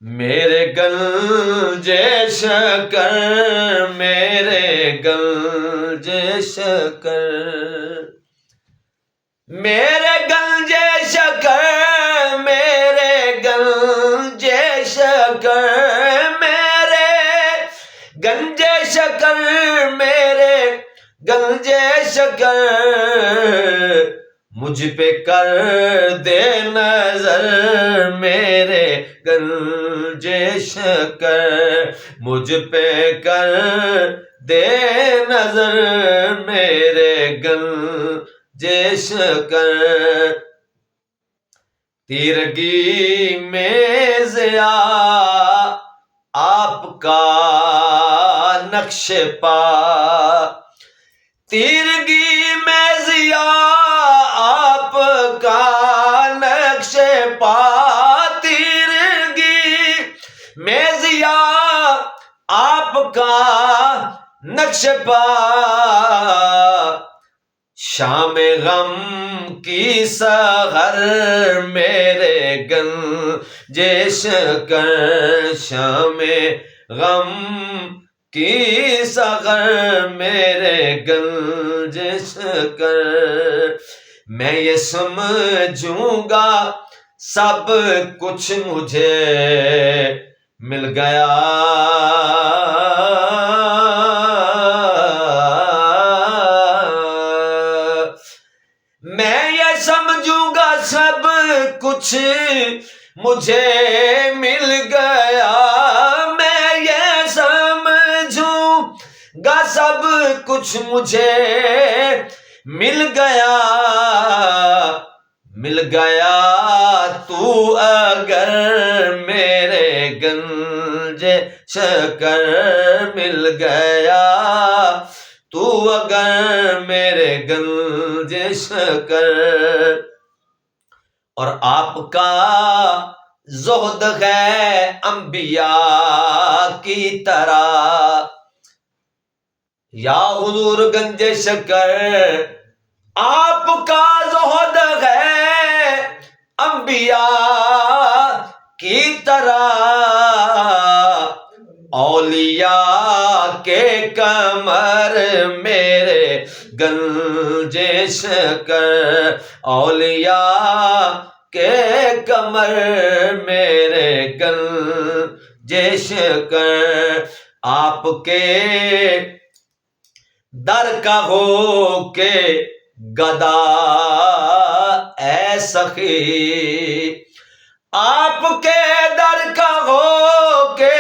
میرے گنجے شکر، میرے گنجے شکر، میرے گنجے شکر، میرے گنجے شکر، میرے گنجے شکر، میرے گنجے شکر، مجھ پہ کر دے نظر، میرے گنجے شکر، مجھ پہ کر دے نظر، میرے گنجے شکر، تیرگی میں ضیا آپ کا نقش پا، تیرگی میں ضیا آپ کا نقش پا، تیرگی میں ضیا آپ کا نقش پا، شام غم کی سحر، میرے گنجے شکر، شام غم کی سحر، میرے گنجے شکر، میں یہ سمجھوں گا سب کچھ مجھے مل گیا، میں یہ سمجھوں گا سب کچھ مجھے مل گیا، میں یہ سمجھوں گا سب کچھ مجھے مل گیا، مل گیا تو اگر میرے گنجے شکر، مل گیا تو اگر میرے گنجے شکر، اور آپ کا زہد ہے انبیاء کی طرح، یا حضور گنجے شکر، آپ کا زہد ہے انبیاء کی طرح، اولیاء کے کمر، میرے گنجے شکر، اولیاء کے کمر، میرے گنجے شکر، آپ کے در کا ہو کے گدا اے سخی، آپ کے در کا ہو کے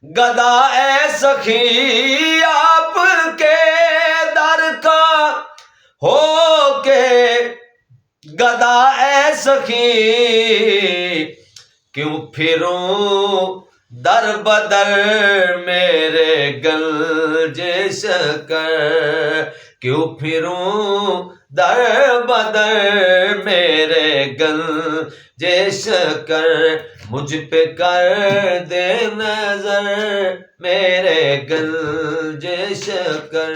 گدا اے سخی، آپ کے در کا ہو کے گدا اے سخی، کیوں پھروں در بدر میرے گنجے شکر، کیوں پھروں در بدر میرے گنجے شکر، مجھ پہ کر دے نظر، میرے گنجے شکر۔